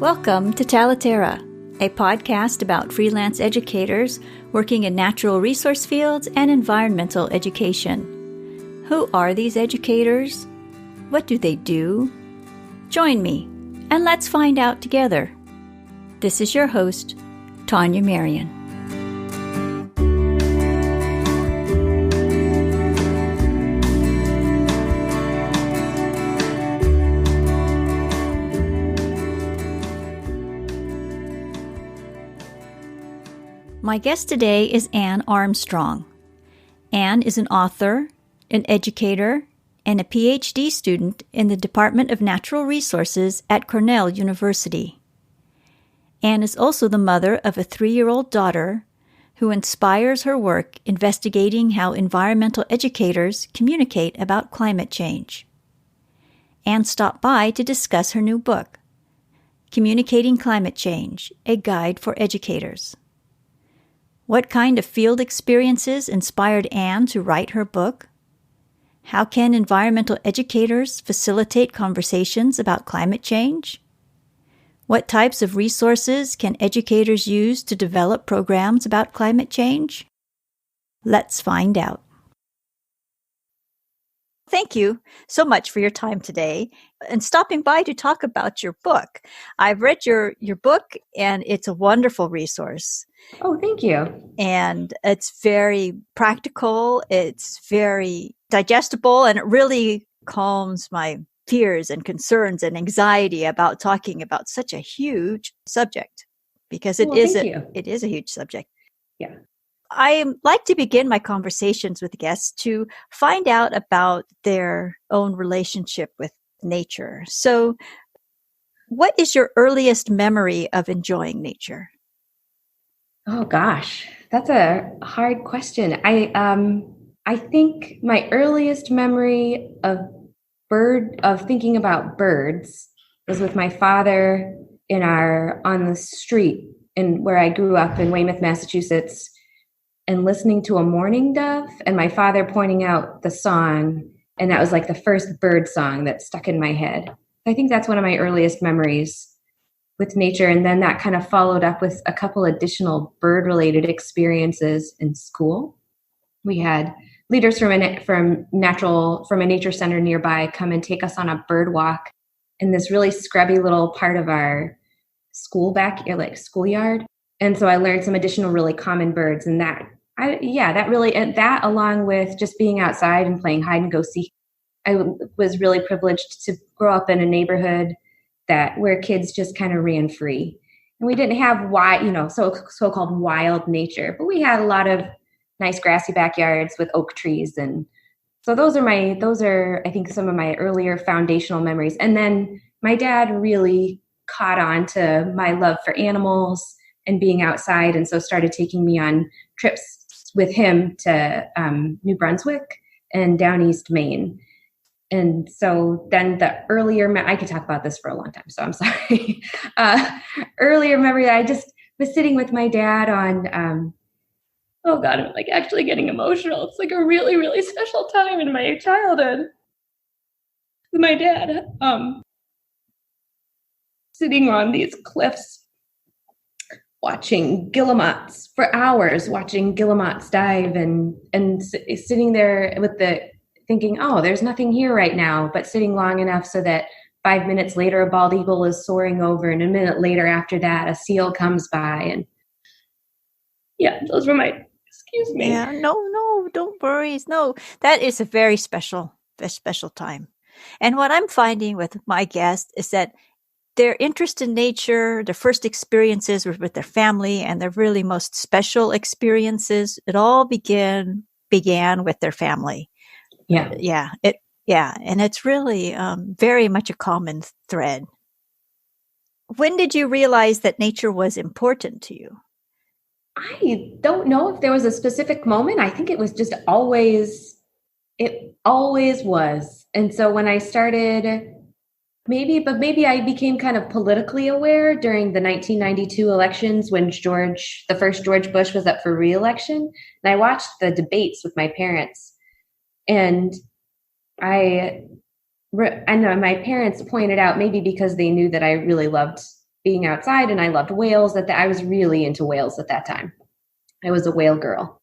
Welcome to Talaterra, a podcast about freelance educators working in natural resource fields and environmental education. Who are these educators? What do they do? Join me, and let's find out together. This is your host, Tania Marien. My guest today is Anne Armstrong. Anne is an author, an educator, and a Ph.D. student in the Department of Natural Resources at Cornell University. Anne is also the mother of a 3-year-old daughter who inspires her work investigating how environmental educators communicate about climate change. Anne stopped by to discuss her new book, Communicating Climate Change, a Guide for Educators. What kind of field experiences inspired Anne to write her book? How can environmental educators facilitate conversations about climate change? What types of resources can educators use to develop programs about climate change? Let's find out. Thank you so much for your time today and stopping by to talk about your book. I've read your book, and it's a wonderful resource. Oh, thank you. And it's very practical, it's very digestible, and it really calms my fears and concerns and anxiety about talking about such a huge subject, because it is a huge subject. Yeah. I like to begin my conversations with guests to find out about their own relationship with nature. So, what is your earliest memory of enjoying nature? Oh gosh, that's a hard question. I think my earliest memory of thinking about birds was with my father on the street in where I grew up in Weymouth, Massachusetts, and listening to a mourning dove, and my father pointing out the song, and that was like the first bird song that stuck in my head. I think that's one of my earliest memories with nature, and then that kind of followed up with a couple additional bird-related experiences in school. We had leaders from a nature center nearby come and take us on a bird walk in this really scrubby little part of our schoolyard. And so I learned some additional really common birds, and that along with just being outside and playing hide and go seek. I was really privileged to grow up in a neighborhood where kids just kind of ran free, and we didn't have so-called wild nature, but we had a lot of nice grassy backyards with oak trees, and so those are I think some of my earlier foundational memories. And then my dad really caught on to my love for animals and being outside, and so started taking me on trips with him to New Brunswick and down East Maine. And so then I could talk about this for a long time, so I'm sorry. Earlier memory, I just was sitting with my dad on, oh God, I'm like actually getting emotional. It's like a really, really special time in my childhood. With my dad, sitting on these cliffs, watching guillemots for hours, watching guillemots dive, and sitting there thinking, oh, there's nothing here right now, but sitting long enough so that 5 minutes later a bald eagle is soaring over, and a minute later after that a seal comes by. And yeah, those were excuse me. Yeah, no, don't worry. No, that is a very special time. And what I'm finding with my guests is that their interest in nature, their first experiences were with their family, and their really most special experiences, it all began with their family. Yeah. And it's really very much a common thread. When did you realize that nature was important to you? I don't know if there was a specific moment. I think it was just it always was. And so when I started, maybe I became kind of politically aware during the 1992 elections when the first George Bush was up for re-election. And I watched the debates with my parents. And I know my parents pointed out, maybe because they knew that I really loved being outside, and I loved whales. I was really into whales at that time. I was a whale girl.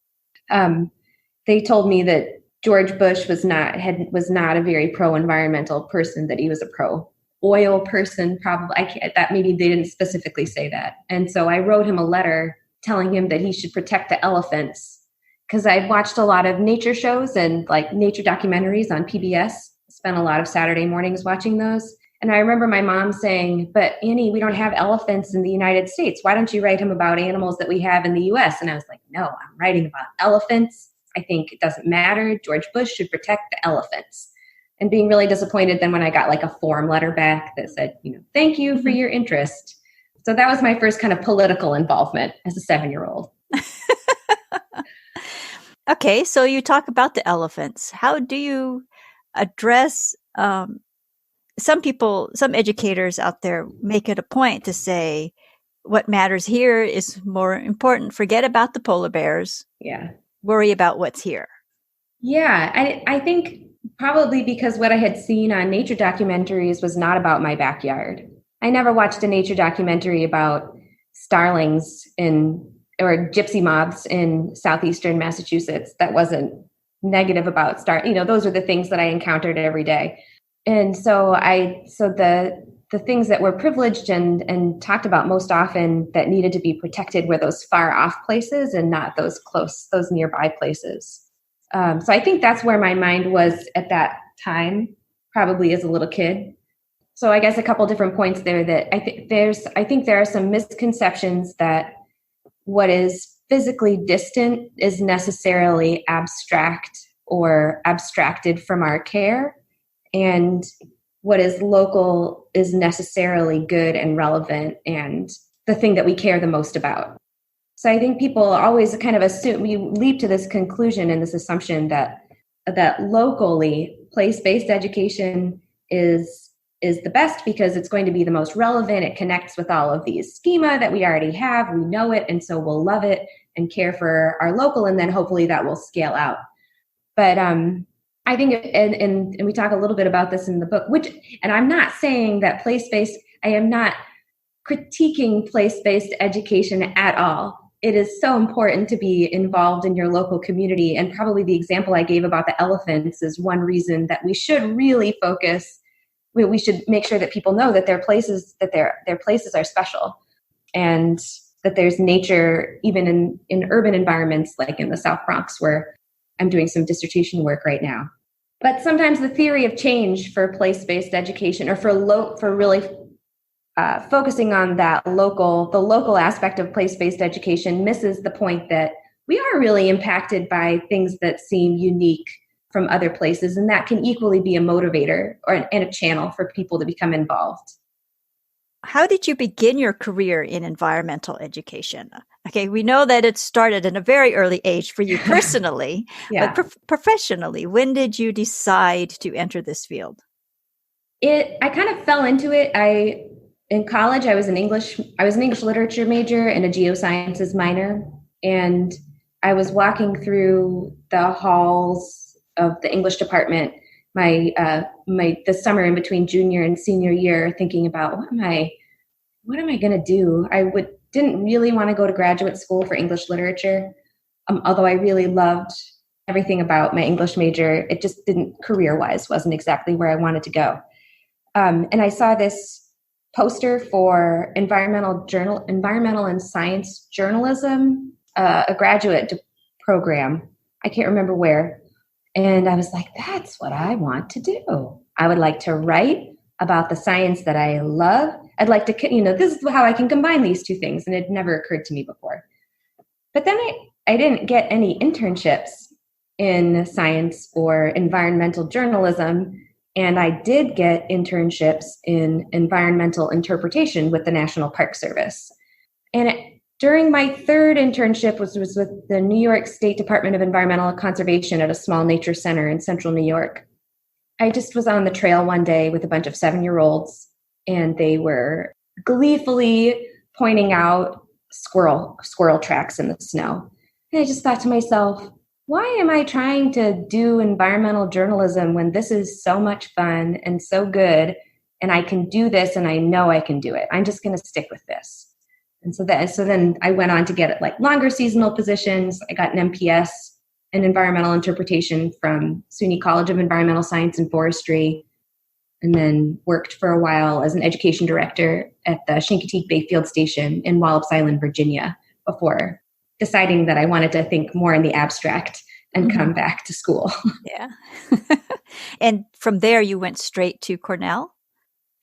They told me that George Bush was not a very pro-environmental person, that he was a pro-oil person, probably. That maybe they didn't specifically say that. And so I wrote him a letter telling him that he should protect the elephants, because I'd watched a lot of nature shows and like nature documentaries on PBS, spent a lot of Saturday mornings watching those. And I remember my mom saying, but Annie, we don't have elephants in the United States. Why don't you write him about animals that we have in the US? And I was like, no, I'm writing about elephants. I think it doesn't matter. George Bush should protect the elephants. And being really disappointed then when I got like a form letter back that said, thank you for your interest. So that was my first kind of political involvement as a 7-year-old. Okay, so you talk about the elephants. How do you address some educators out there make it a point to say what matters here is more important. Forget about the polar bears. Yeah. Worry about what's here. Yeah. I think probably because what I had seen on nature documentaries was not about my backyard. I never watched a nature documentary about starlings or gypsy moths in southeastern Massachusetts that wasn't negative about those are the things that I encountered every day. And so the things that were privileged and talked about most often that needed to be protected were those far off places and not those nearby places. So I think that's where my mind was at that time, probably as a little kid. So I guess a couple different points there that I think there are some misconceptions that what is physically distant is necessarily abstract or abstracted from our care, and what is local is necessarily good and relevant and the thing that we care the most about. So I think people always kind of assume, we leap to this conclusion and this assumption that locally place-based education is the best because it's going to be the most relevant. It connects with all of these schema that we already have. We know it, and so we'll love it and care for our local, and then hopefully that will scale out. But I think, and we talk a little bit about this in the book, and I'm not saying that place-based, I am not critiquing place-based education at all. It is so important to be involved in your local community. And probably the example I gave about the elephants is one reason that we should really focus. We should make sure that people know that their places are special, and that there's nature even in urban environments like in the South Bronx, where I'm doing some dissertation work right now. But sometimes the theory of change for place-based education, or for really focusing on the local aspect of place-based education, misses the point that we are really impacted by things that seem unique from other places, and that can equally be a motivator and a channel for people to become involved. How did you begin your career in environmental education? Okay, we know that it started in a very early age for you personally, Yeah. But professionally, when did you decide to enter this field? I kind of fell into it. In college, I was an English literature major and a geosciences minor, and I was walking through the halls of the English department the summer in between junior and senior year, thinking about what am I going to do? I didn't really want to go to graduate school for English literature, although I really loved everything about my English major. It just career-wise wasn't exactly where I wanted to go. And I saw this poster for environmental and science journalism, a graduate program. I can't remember where. And I was like, that's what I want to do. I would like to write about the science that I love. I'd like to, this is how I can combine these two things. And it never occurred to me before. But then I didn't get any internships in science or environmental journalism. And I did get internships in environmental interpretation with the National Park Service. And during my third internship was with the New York State Department of Environmental Conservation at a small nature center in central New York. I just was on the trail one day with a bunch of 7-year-olds, and they were gleefully pointing out squirrel tracks in the snow. And I just thought to myself, why am I trying to do environmental journalism when this is so much fun and so good and I can do this, and I know I can do it. I'm just going to stick with this. And so then I went on to get like longer seasonal positions. I got an MPS in environmental interpretation from SUNY College of Environmental Science and Forestry, and then worked for a while as an education director at the Chincoteague Bay Field Station in Wallops Island, Virginia, before deciding that I wanted to think more in the abstract and come back to school. Yeah. And from there, you went straight to Cornell?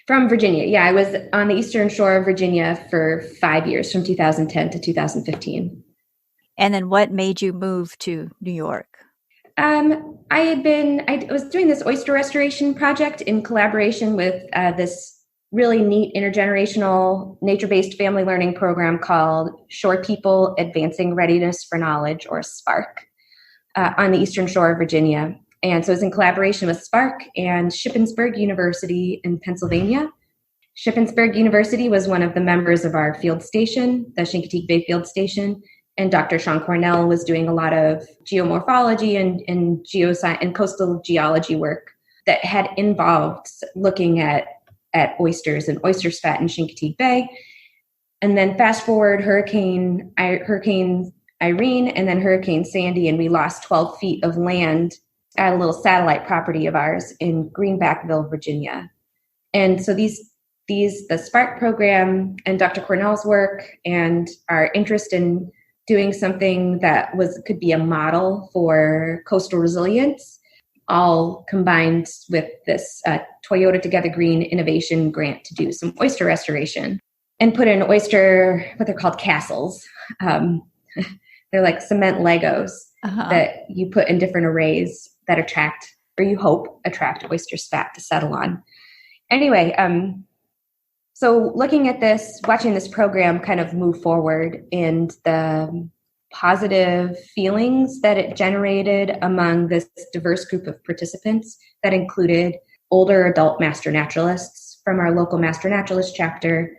From Virginia. Yeah, I was on the Eastern Shore of Virginia for 5 years, from 2010 to 2015. And then what made you move to New York? I was doing this oyster restoration project in collaboration with this really neat intergenerational nature-based family learning program called Shore People Advancing Readiness for Knowledge, or SPARK, on the Eastern Shore of Virginia. And so it was in collaboration with SPARK and Shippensburg University in Pennsylvania. Shippensburg University was one of the members of our field station, the Chincoteague Bay Field Station, and Dr. Sean Cornell was doing a lot of geomorphology and geoscience and coastal geology work that had involved looking at oysters and oyster spat in Chincoteague Bay. And then fast forward Hurricane Irene and then Hurricane Sandy, and we lost 12 feet of land at a little satellite property of ours in Greenbackville, Virginia. And so the SPARK program and Dr. Cornell's work and our interest in doing something that could be a model for coastal resilience, all combined with this Toyota Together Green Innovation Grant to do some oyster restoration and put in what they're called castles. They're like cement Legos that you put in different arrays that attract, or you hope attract, oyster spat to settle on. Anyway, so looking at this, watching this program kind of move forward, and the positive feelings that it generated among this diverse group of participants that included older adult master naturalists from our local master naturalist chapter,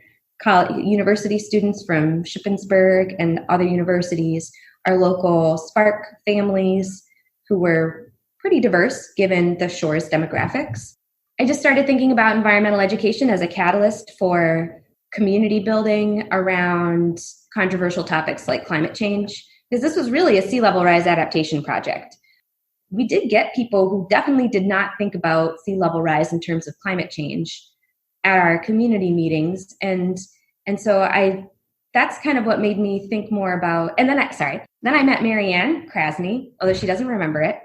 university students from Shippensburg and other universities, our local SPARK families who were pretty diverse given the shore's demographics. I just started thinking about environmental education as a catalyst for community building around controversial topics like climate change, because this was really a sea level rise adaptation project. We did get people who definitely did not think about sea level rise in terms of climate change at our community meetings. And so that's kind of what made me think more about, and then I met Marien Krasny, although she doesn't remember it,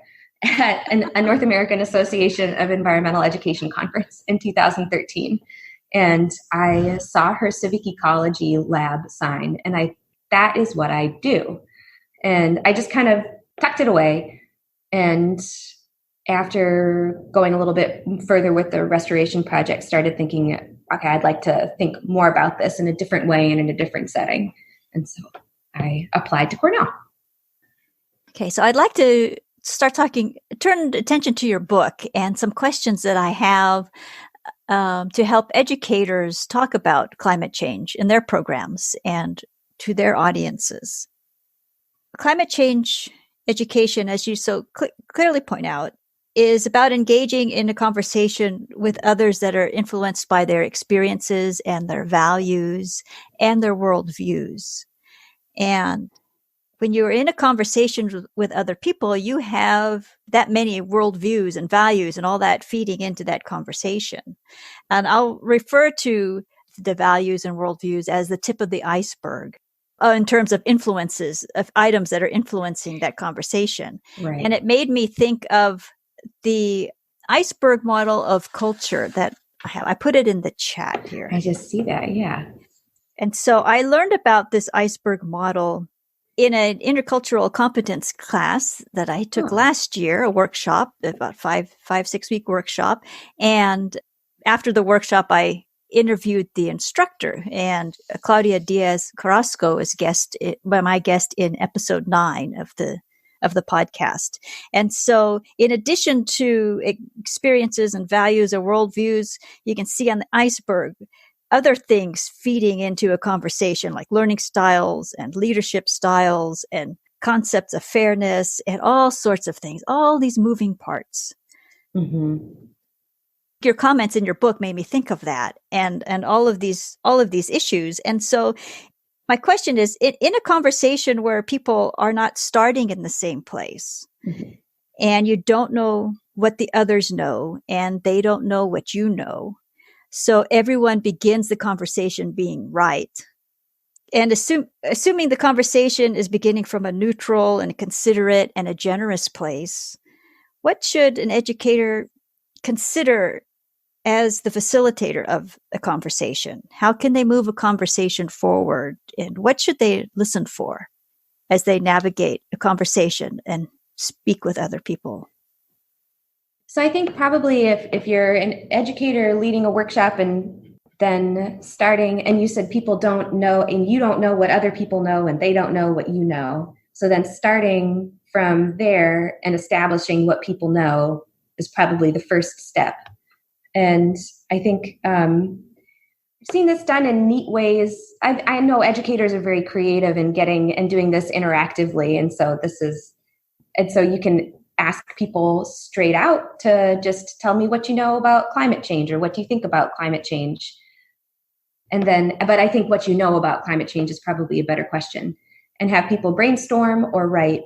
at a North American Association of Environmental Education conference in 2013. And I saw her civic ecology lab sign, and that is what I do. And I just kind of tucked it away. And after going a little bit further with the restoration project, started thinking, okay, I'd like to think more about this in a different way and in a different setting. And so I applied to Cornell. Okay, so I'd like to turn attention to your book and some questions that I have to help educators talk about climate change in their programs and to their audiences. Climate change education, as you so clearly point out, is about engaging in a conversation with others that are influenced by their experiences and their values and their worldviews. And when you're in a conversation with other people, you have that many worldviews and values and all that feeding into that conversation. And I'll refer to the values and worldviews as the tip of the iceberg in terms of influences, of items that are influencing that conversation. Right. And it made me think of the iceberg model of culture that I have. I put it in the chat here. I just see that, yeah. And so I learned about this iceberg model in an intercultural competence class that I took last year, a workshop, about 6 week workshop. And after the workshop, I interviewed the instructor, and Claudia Diaz Carrasco is my guest in episode 9 of the podcast. And so in addition to experiences and values or worldviews, you can see on the iceberg other things feeding into a conversation like learning styles and leadership styles and concepts of fairness and all sorts of things, all these moving parts. Mm-hmm. your comments in your book made me think of that and all of these issues. And so my question is, in a conversation where people are not starting in the same place, mm-hmm. and you don't know what the others know, and they don't know what you know, so everyone begins the conversation being right. And assuming the conversation is beginning from a neutral and a considerate and a generous place, what should an educator consider as the facilitator of a conversation? How can they move a conversation forward? And what should they listen for as they navigate a conversation and speak with other people? So I think probably if you're an educator leading a workshop and then starting, and you said people don't know, and you don't know what other people know, and they don't know what you know. So then starting from there and establishing what people know is probably the first step. And I think I've seen this done in neat ways. I know educators are very creative in getting and doing this interactively. And so you can ask people straight out to just tell me what you know about climate change, or what do you think about climate change? But I think what you know about climate change is probably a better question, and have people brainstorm or write.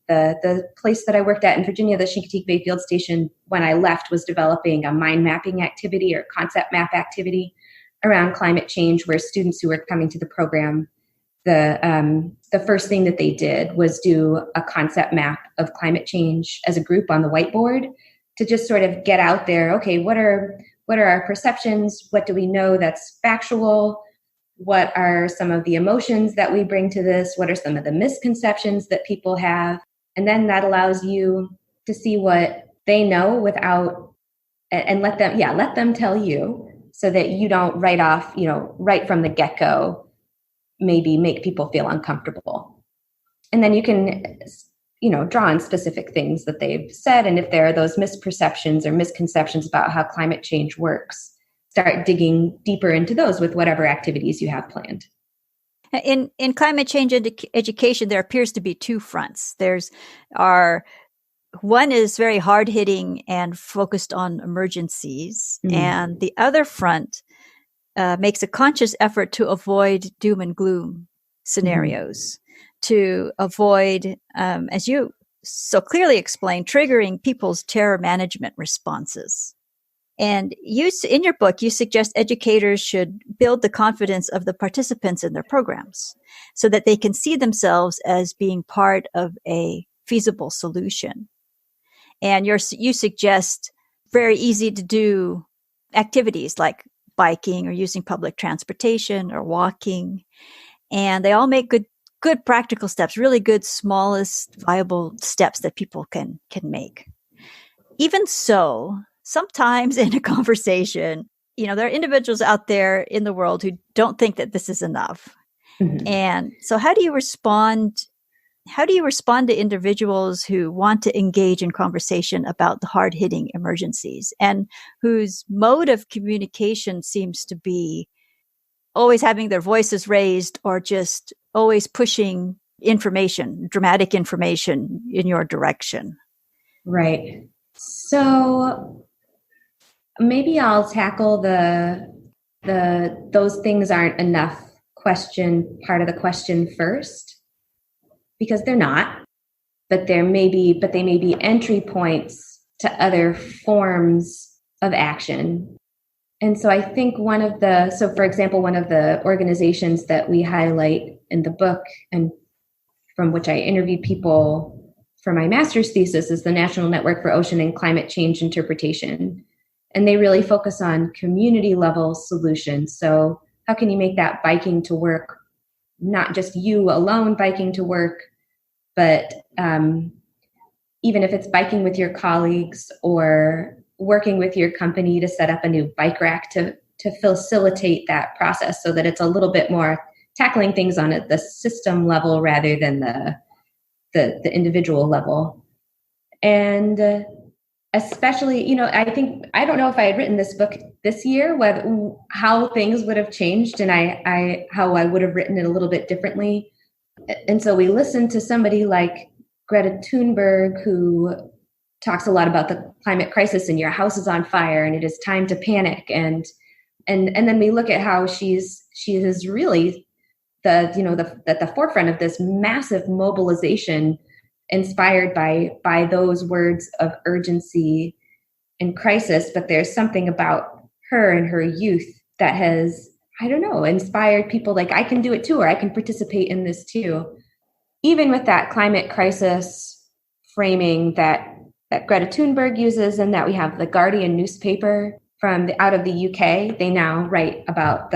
The place that I worked at in Virginia, the Chincoteague Bay Field Station, when I left, was developing a mind mapping activity or concept map activity around climate change, where students who were coming to the program, the first thing that they did was do a concept map of climate change as a group on the whiteboard, to just sort of get out there. Okay, what are our perceptions? What do we know that's factual? What are some of the emotions that we bring to this? What are some of the misconceptions that people have? And then that allows you to see what they know and let them tell you, so that you don't right from the get-go, maybe make people feel uncomfortable. And then you can, draw on specific things that they've said. And if there are those misperceptions or misconceptions about how climate change works, start digging deeper into those with whatever activities you have planned. In climate change education, there appears to be two fronts. One is very hard-hitting and focused on emergencies, mm-hmm. and the other front makes a conscious effort to avoid doom and gloom scenarios, mm-hmm. to avoid, as you so clearly explained, triggering people's terror management responses. And in your book, you suggest educators should build the confidence of the participants in their programs so that they can see themselves as being part of a feasible solution. And you suggest very easy to do activities like biking or using public transportation or walking. And they all make good practical steps, really good, smallest viable steps that people can make. Even so, sometimes in a conversation, there are individuals out there in the world who don't think that this is enough. Mm-hmm. And so how do you respond to individuals who want to engage in conversation about the hard-hitting emergencies and whose mode of communication seems to be always having their voices raised or just always pushing dramatic information in your direction? Right. So maybe I'll tackle the those things aren't enough part of the question first, because they're not, but they may be entry points to other forms of action. And so I think for example, one of the organizations that we highlight in the book, and from which I interviewed people for my master's thesis, is the National Network for Ocean and Climate Change Interpretation. And they really focus on community level solutions. So how can you make that biking to work, not just you alone biking to work, but even if it's biking with your colleagues or working with your company to set up a new bike rack to facilitate that process, so that it's a little bit more tackling things on the system level rather than the individual level. And especially, I don't know if I had written this book this year, how things would have changed, and how I would have written it a little bit differently. And so we listened to somebody like Greta Thunberg, who talks a lot about the climate crisis and your house is on fire and it is time to panic. And then we look at how she is really at the forefront of this massive mobilization inspired by those words of urgency and crisis. But there's something about her and her youth that has, I don't know, inspired people like, I can do it too, or I can participate in this too. Even with that climate crisis framing that Greta Thunberg uses, and that we have the Guardian newspaper out of the UK, they now write about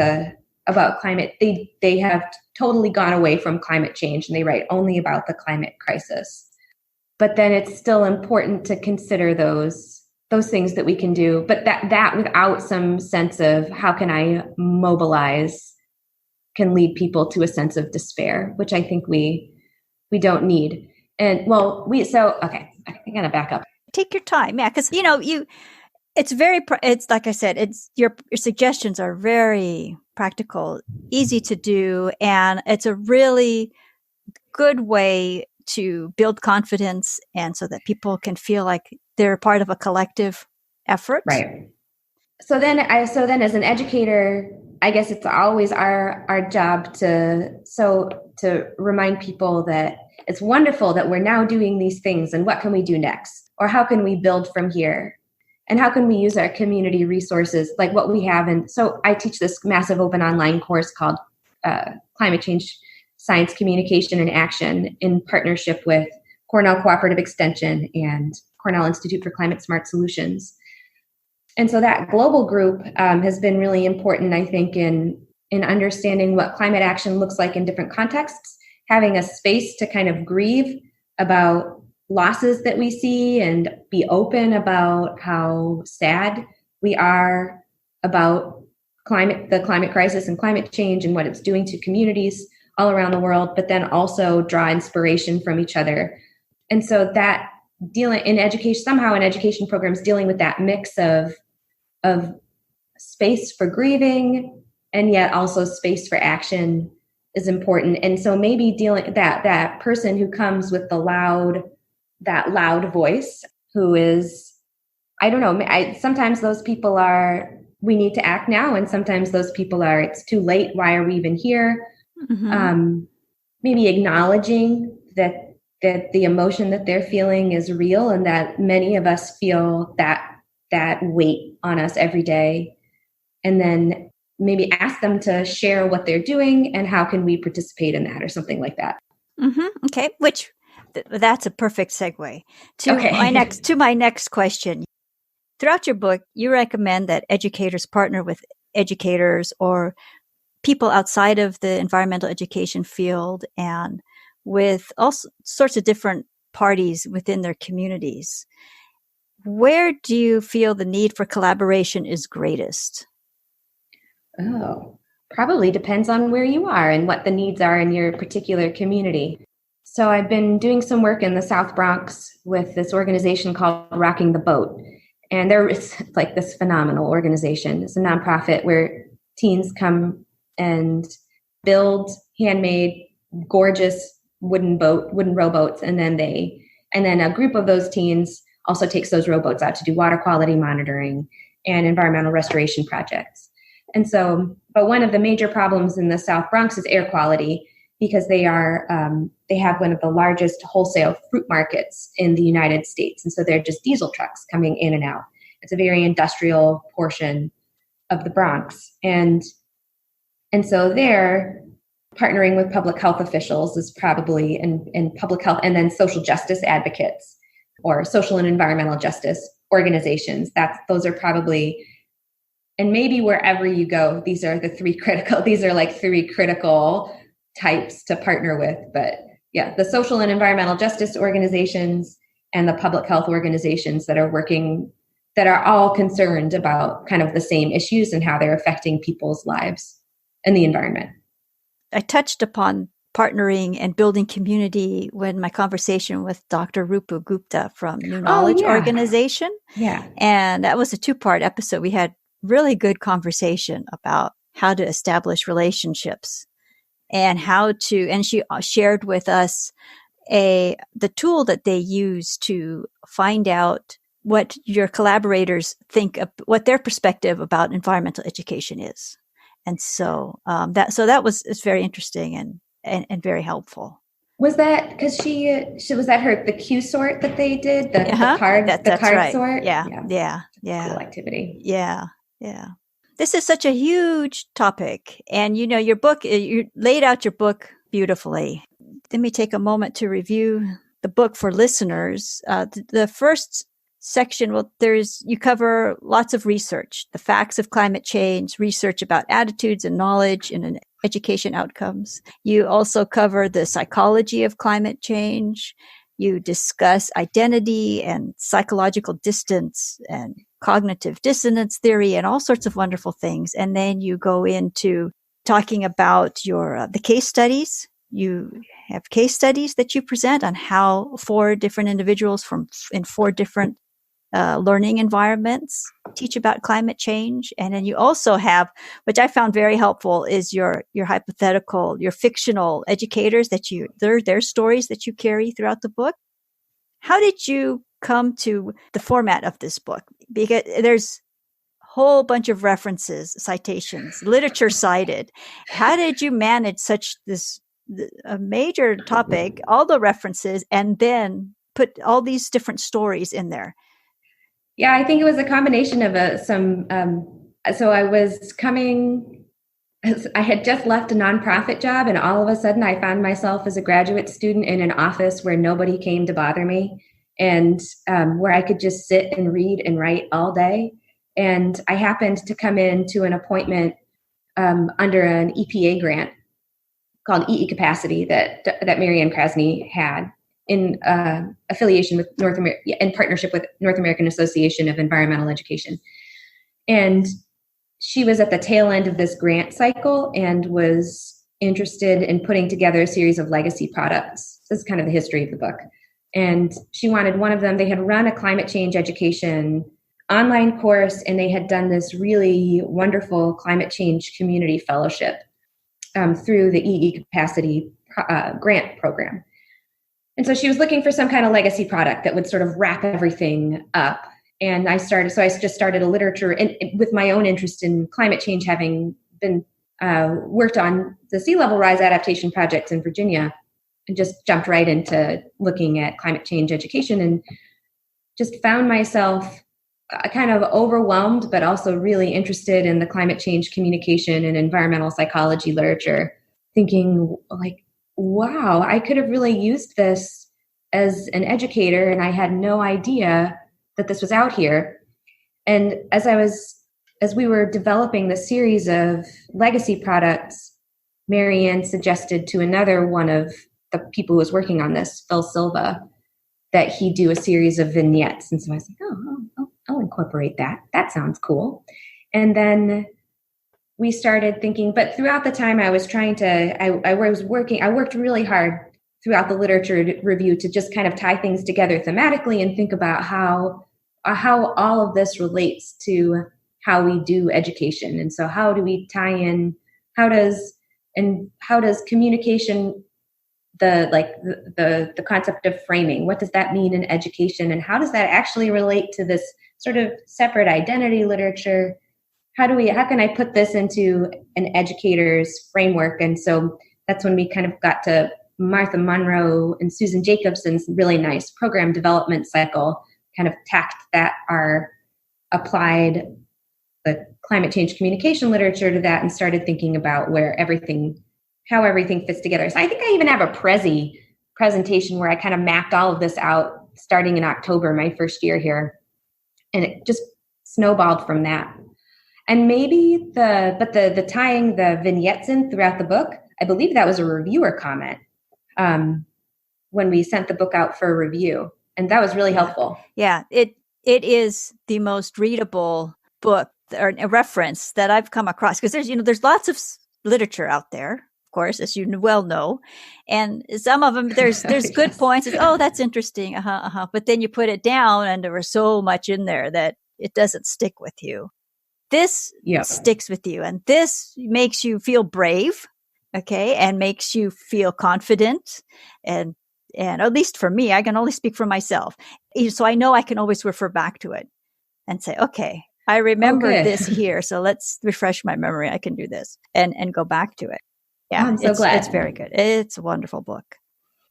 climate. They have totally gone away from climate change and they write only about the climate crisis. But then it's still important to consider those things that we can do, but that without some sense of how can I mobilize can lead people to a sense of despair, which I think we don't need. And okay, I'm going to back up. Take your time. Yeah. Cause it's like I said, your suggestions are very practical, easy to do. And it's a really good way to build confidence, and so that people can feel like they're part of a collective effort. Right. So then as an educator, I guess it's always our job to remind people that it's wonderful that we're now doing these things, and what can we do next? Or how can we build from here? And how can we use our community resources like what we have? And so I teach this massive open online course called Climate Change Science Communication and Action in partnership with Cornell Cooperative Extension and Cornell Institute for Climate Smart Solutions. And so that global group has been really important, I think, in understanding what climate action looks like in different contexts, having a space to kind of grieve about losses that we see and be open about how sad we are about the climate crisis and climate change and what it's doing to communities all around the world, but then also draw inspiration from each other. And so that in education programs, dealing with that mix of space for grieving and yet also space for action is important. And so maybe dealing that person who comes with that loud voice, who is, I don't know, sometimes those people are, we need to act now. And sometimes those people are, it's too late. Why are we even here? Mm-hmm. Maybe acknowledging that the emotion that they're feeling is real, and that many of us feel that weight on us every day. And then maybe ask them to share what they're doing and how can we participate in that, or something like that. Mm-hmm. Okay. That's a perfect segue to my next question. Throughout your book, you recommend that educators partner with educators or people outside of the environmental education field and with all sorts of different parties within their communities. Where do you feel the need for collaboration is greatest? Oh, probably depends on where you are and what the needs are in your particular community. So I've been doing some work in the South Bronx with this organization called Rocking the Boat. And it's like this phenomenal organization. It's a nonprofit where teens come and build handmade, gorgeous wooden rowboats. And then a group of those teens also takes those rowboats out to do water quality monitoring and environmental restoration projects. And so, but one of the major problems in the South Bronx is air quality, because they have one of the largest wholesale fruit markets in the United States. And so they're just diesel trucks coming in and out. It's a very industrial portion of the Bronx. And so they're partnering with public health officials is probably, and public health, and then social justice advocates or social and environmental justice organizations. Those are probably, and maybe wherever you go, these are three critical types to partner with. But yeah, the social and environmental justice organizations and the public health organizations that are all concerned about kind of the same issues and how they're affecting people's lives and the environment. I touched upon partnering and building community when my conversation with Dr. Rupu Gupta from New Knowledge Organization. Yeah. And that was a 2-part episode. We had really good conversation about how to establish relationships and and she shared with us the tool that they use to find out what your collaborators think of, what their perspective about environmental education is. And so that was it's very interesting and very helpful. Was that because she was that the Q sort that they did, the card right. sort? Yeah. Cool activity. Yeah. This is such a huge topic, and your book, you laid out your book beautifully. Let me take a moment to review the book for listeners. The first section, you cover lots of research, the facts of climate change, research about attitudes and knowledge and education outcomes. You also cover the psychology of climate change. You discuss identity and psychological distance and cognitive dissonance theory and all sorts of wonderful things. And then you go into talking about the case studies. You have case studies that you present on how 4 different individuals in 4 different learning environments teach about climate change. And then you also have, which I found very helpful, is your hypothetical, your fictional educators their stories that you carry throughout the book. How did you come to the format of this book? Because there's a whole bunch of references, citations, literature cited. How did you manage a major topic, all the references, and then put all these different stories in there? Yeah, I think it was a combination of so I had just left a nonprofit job, and all of a sudden I found myself as a graduate student in an office where nobody came to bother me, and where I could just sit and read and write all day. And I happened to come into an appointment under an EPA grant called Capacity that Marien had in affiliation with in partnership with North American Association of Environmental Education. And she was at the tail end of this grant cycle and was interested in putting together a series of legacy products. This is kind of the history of the book. And she wanted one of them. They had run a climate change education online course, and they had done this really wonderful climate change community fellowship through the Capacity grant program. And so she was looking for some kind of legacy product that would sort of wrap everything up. And I just started a literature with my own interest in climate change, having been worked on the sea level rise adaptation projects in Virginia, and just jumped right into looking at climate change education, and just found myself kind of overwhelmed, but also really interested in the climate change communication and environmental psychology literature, thinking like, wow, I could have really used this as an educator, and I had no idea that this was out here. And as we were developing the series of legacy products, Marien suggested to another one of the people who was working on this, Phil Silva, that he do a series of vignettes. And so I was like, I'll incorporate that. That sounds cool. And then we started thinking, but throughout the time I was I worked really hard throughout the literature review to just kind of tie things together thematically and think about how all of this relates to how we do education. And so how do we tie in, how does communication, the concept of framing, what does that mean in education? And how does that actually relate to this sort of separate identity literature? How can I put this into an educator's framework? And so that's when we kind of got to Martha Monroe and Susan Jacobson's really nice program development cycle, kind of tacked applied the climate change communication literature to that, and started thinking about how everything fits together. So I think I even have a presentation where I kind of mapped all of this out starting in October, my first year here. And it just snowballed from that. And maybe the tying the vignettes in throughout the book, I believe that was a reviewer comment when we sent the book out for a review. And that was really helpful. Yeah, it is the most readable book or a reference that I've come across, because there's lots of literature out there, of course, as you well know, and some of them there's good points. It's, oh, that's interesting, but then you put it down, and there was so much in there that it doesn't stick with you. This sticks with you, and this makes you feel brave, okay, and makes you feel confident, and And at least for me, I can only speak for myself. So I know I can always refer back to it and say, okay, I remembered this here. So let's refresh my memory. I can do this and go back to it. Yeah, I'm so glad. It's very good. It's a wonderful book.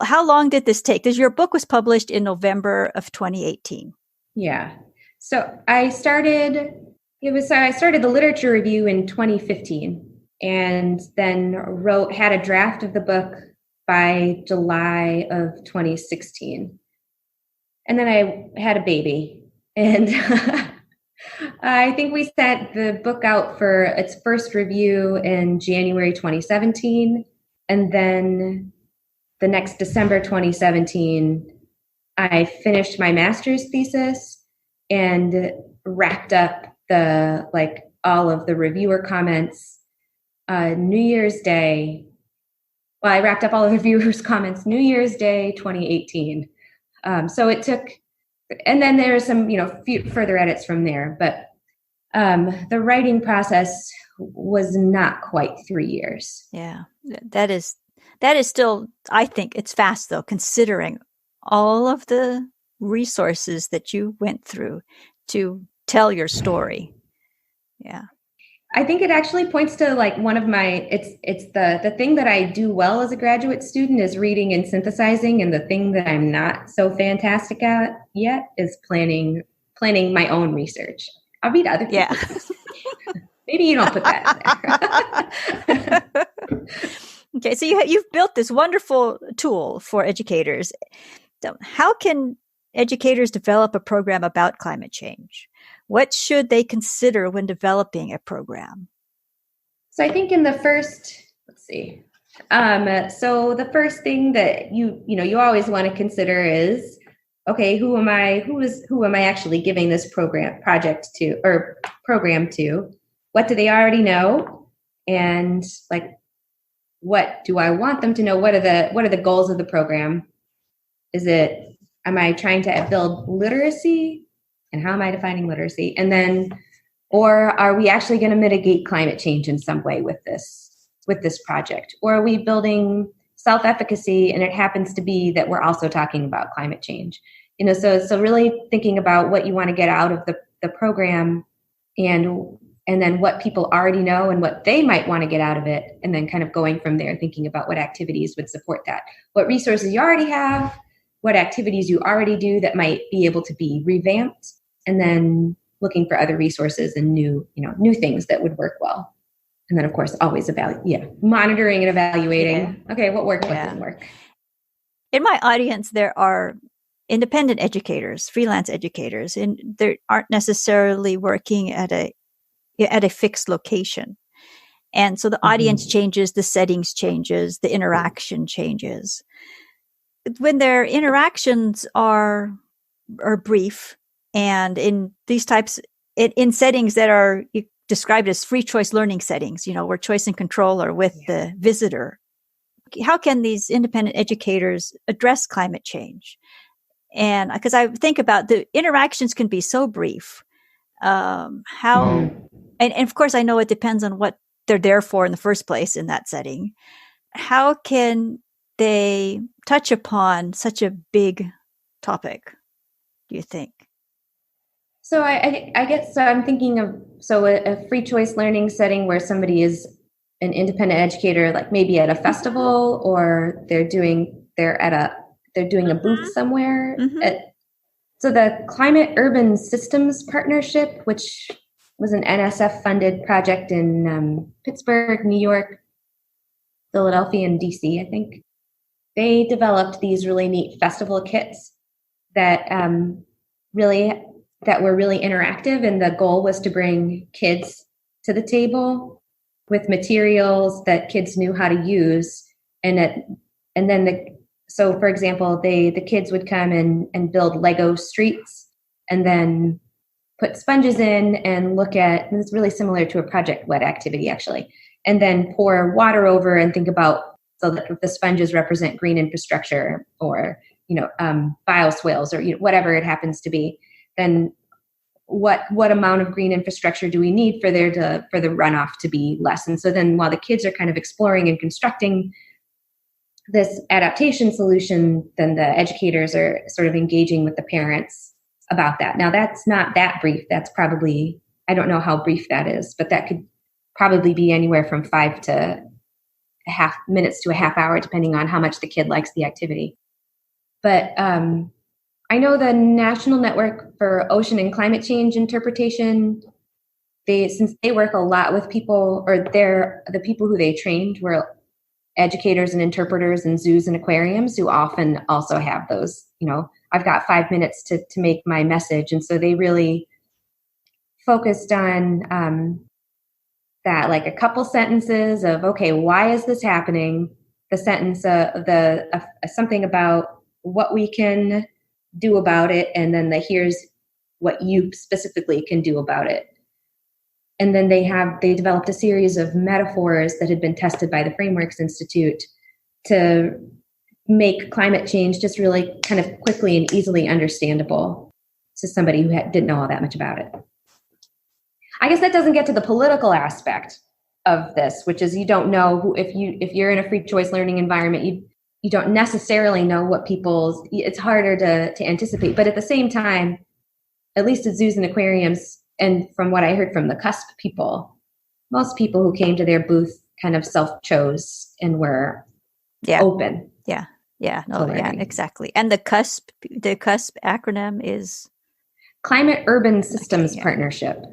How long did this take? Because your book was published in November of 2018. Yeah. So I started the literature review in 2015 and then had a draft of the book by July of 2016. And then I had a baby, and I think we sent the book out for its first review in January 2017. And then the next December 2017, I finished my master's thesis and wrapped up all of the reviewer comments New Year's Day. Well, I wrapped up all of the reviewers' comments New Year's Day 2018. So it took, and then there are some, further edits from there, but the writing process was not quite 3 years. Yeah, that is still, I think it's fast though, considering all of the resources that you went through to tell your story. Yeah. I think it actually points to one of my, it's the thing that I do well as a graduate student is reading and synthesizing. And the thing that I'm not so fantastic at yet is planning my own research. I'll read other people's. Yeah. Maybe you don't put that in there. Okay. So you've built this wonderful tool for educators. So how can educators develop a program about climate change? What should they consider when developing a program? So I think in the first, so the first thing that you always want to consider is, okay, who am I actually giving this program to? What do they already know? And what do I want them to know? What are the goals of the program? Am I trying to build literacy? And how am I defining literacy? And then, or are we actually going to mitigate climate change in some way with this project? Or are we building self-efficacy and it happens to be that we're also talking about climate change? So really thinking about what you want to get out of the program and then what people already know and what they might want to get out of it. And then kind of going from there, thinking about what activities would support that, what resources you already have, what activities you already do that might be able to be revamped, and then looking for other resources and new things that would work well. And then of course, always monitoring and evaluating. Yeah. Okay, what worked, what didn't work. In my audience, there are independent educators, freelance educators, and they aren't necessarily working at a fixed location. And so the audience changes, the settings changes, the interaction changes. When their interactions are brief, and in these types, in settings that are described as free choice learning settings, where choice and control are with the visitor, how can these independent educators address climate change? And because I think about the interactions can be so brief, and of course I know it depends on what they're there for in the first place in that setting. How can they touch upon such a big topic, do you think? So I guess, so I'm thinking of, a free choice learning setting where somebody is an independent educator, like maybe at a festival, or they're doing a booth somewhere. So the Climate Urban Systems Partnership, which was an NSF funded project in Pittsburgh, New York, Philadelphia, and DC, I think. They developed these really neat festival kits that were really interactive, and the goal was to bring kids to the table with materials that kids knew how to use, so for example, the kids would come and build Lego streets, and then put sponges in and look at, and it's really similar to a project wet activity actually, and then pour water over and think about, so that if the sponges represent green infrastructure or bioswales or whatever it happens to be, then what amount of green infrastructure do we need for the runoff to be less? And so then while the kids are kind of exploring and constructing, this adaptation solution, then the educators are sort of engaging with the parents about that. Now, that's not that brief. That's probably, I don't know how brief that is, but that could probably be anywhere from 5 to a half minutes to a half hour, depending on how much the kid likes the activity. But I know the National Network for Ocean and Climate Change Interpretation, since they work a lot with people, or the people who they trained were educators and interpreters in zoos and aquariums, who often also have those, I've got 5 minutes to make my message. And so they really focused on that, like a couple sentences of, okay, why is this happening? The sentence something about what we can do about it, and then here's what you specifically can do about it. And then they developed a series of metaphors that had been tested by the Frameworks Institute to make climate change just really kind of quickly and easily understandable to somebody who didn't know all that much about it. I guess that doesn't get to the political aspect of this, which is you don't know if you're in a free choice learning environment, you don't necessarily know what it's harder to anticipate. But at the same time, at least at zoos and aquariums, and from what I heard from the CUSP people, most people who came to their booth kind of self-chose and were open. Yeah, exactly. And the CUSP acronym is Climate Urban Systems Partnership.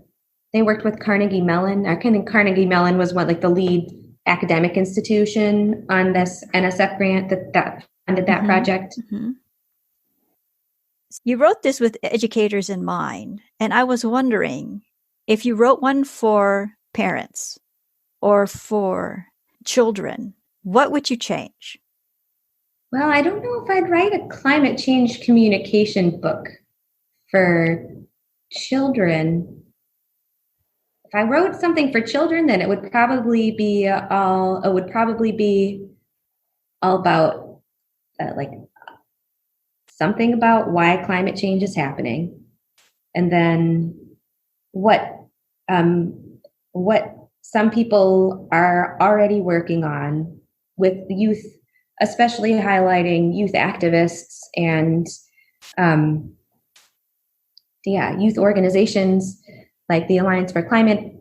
They worked with Carnegie Mellon. I think Carnegie Mellon was the lead academic institution on this NSF grant that funded that project. Mm-hmm. You wrote this with educators in mind, and I was wondering if you wrote one for parents or for children, what would you change? Well, I don't know if I'd write a climate change communication book for children. If I wrote something for children, then it would probably be all about something about why climate change is happening, and then what some people are already working on with youth, especially highlighting youth activists and youth organizations like the Alliance for Climate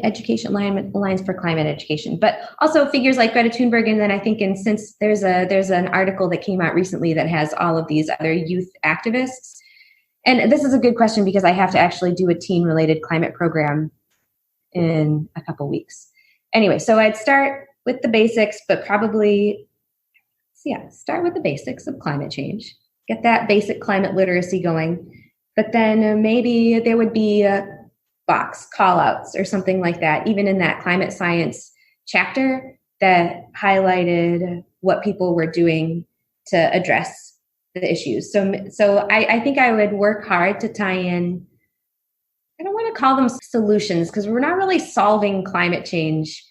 Education, Alliance for Climate Education, but also figures like Greta Thunberg. And then I think, since there's an article that came out recently that has all of these other youth activists. And this is a good question because I have to actually do a teen-related climate program in a couple weeks. Anyway, so I'd start with the basics, but probably, start with the basics of climate change, get that basic climate literacy going. But then maybe there would be box call-outs or something like that, even in that climate science chapter, that highlighted what people were doing to address the issues. So I think I would work hard to tie in, I don't want to call them solutions because we're not really solving climate change,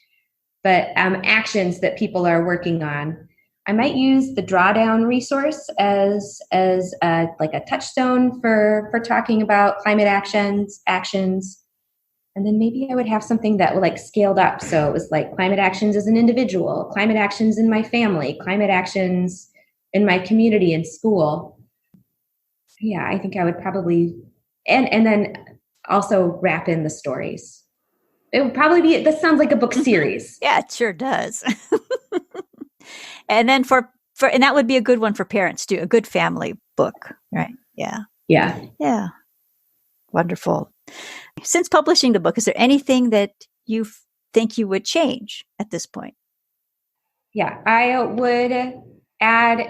but actions that people are working on. I might use the drawdown resource as a touchstone for talking about climate actions. And then maybe I would have something that would scaled up. So it was climate actions as an individual, climate actions in my family, climate actions in my community and school. Yeah, I think I would probably, and then also wrap in the stories. It would probably be, this sounds like a book series. Yeah, it sure does. And then and that would be a good one for parents too, a good family book, right? Yeah. Yeah. Wonderful. Since publishing the book, is there anything that you think you would change at this point? Yeah, I would add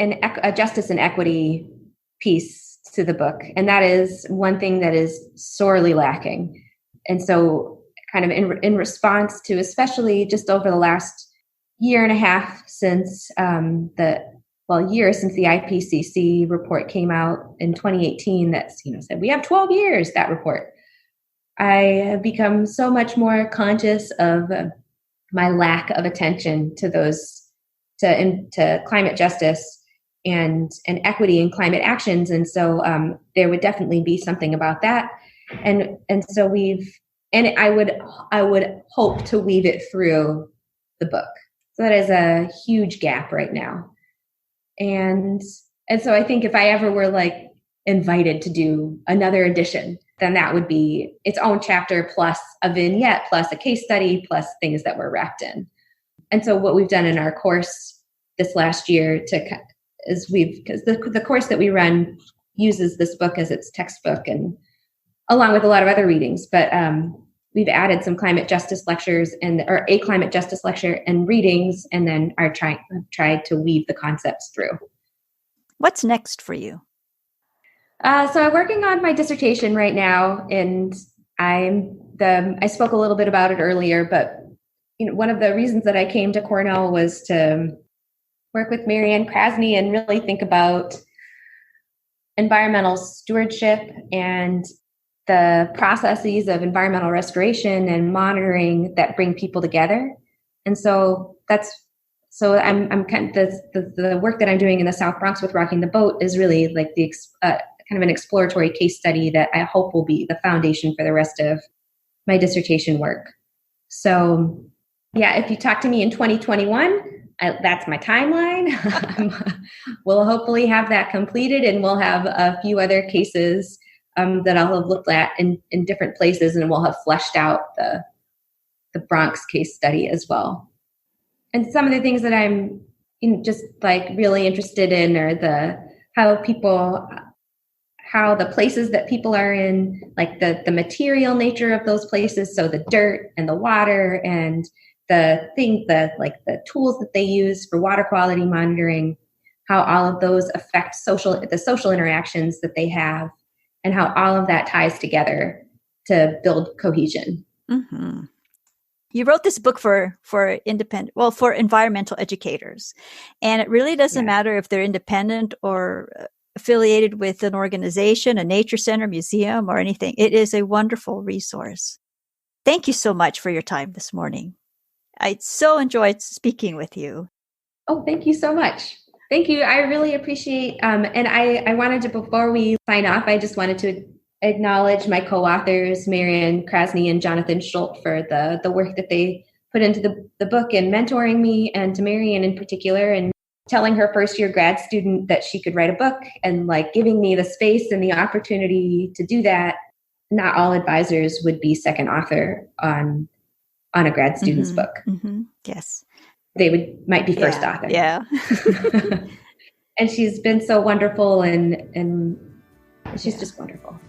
a justice and equity piece to the book. And that is one thing that is sorely lacking. And so kind of in response to, especially just over the last year and a half since the IPCC report came out in 2018 that said we have 12 years, that report. I have become so much more conscious of my lack of attention to to climate justice and equity in climate actions. And so there would definitely be something about that. And so I would hope to weave it through the book. So that is a huge gap right now. And so I think if I ever were like invited to do another edition, then that would be its own chapter plus a vignette, plus a case study, plus things that were wrapped in. And so what we've done in our course this last year because the course that we run uses this book as its textbook and along with a lot of other readings, but we've added some climate justice lectures or a climate justice lecture and readings, and then tried to weave the concepts through. What's next for you? So I'm working on my dissertation right now, and I spoke a little bit about it earlier, but one of the reasons that I came to Cornell was to work with Marien Krasny and really think about environmental stewardship and the processes of environmental restoration and monitoring that bring people together. And so I'm kind of the work that I'm doing in the South Bronx with Rocking the Boat is really like the kind of an exploratory case study that I hope will be the foundation for the rest of my dissertation work. So yeah, if you talk to me in 2021, that's my timeline. We'll hopefully have that completed, and we'll have a few other cases that I'll have looked at in different places, and we'll have fleshed out the Bronx case study as well. And some of the things that I'm just like really interested in are how the places that people are in, like the material nature of those places, so the dirt and the water and the tools that they use for water quality monitoring, how all of those affect the social interactions that they have, and how all of that ties together to build cohesion. Mm-hmm. You wrote this book for environmental educators, and it really doesn't matter if they're independent or affiliated with an organization, a nature center, museum, or anything. It is a wonderful resource. Thank you so much for your time this morning. I so enjoyed speaking with you. Oh, thank you so much. Thank you. I really appreciate, and I wanted to, before we sign off, I just wanted to acknowledge my co-authors, Marien Krasny and Jonathan Schultz, for the work that they put into the book and mentoring me, and to Marien in particular, and telling her first-year grad student that she could write a book, and like giving me the space and the opportunity to do that. Not all advisors would be second author on a grad student's book. Mm-hmm. Yes. They might be first author. Yeah. And she's been so wonderful, and she's just wonderful.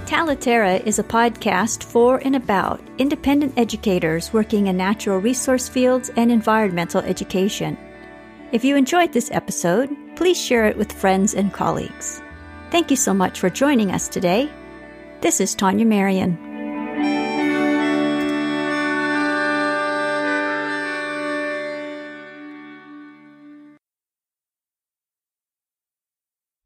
Talaterra is a podcast for and about independent educators working in natural resource fields and environmental education. If you enjoyed this episode, please share it with friends and colleagues. Thank you so much for joining us today. This is Tania Marien.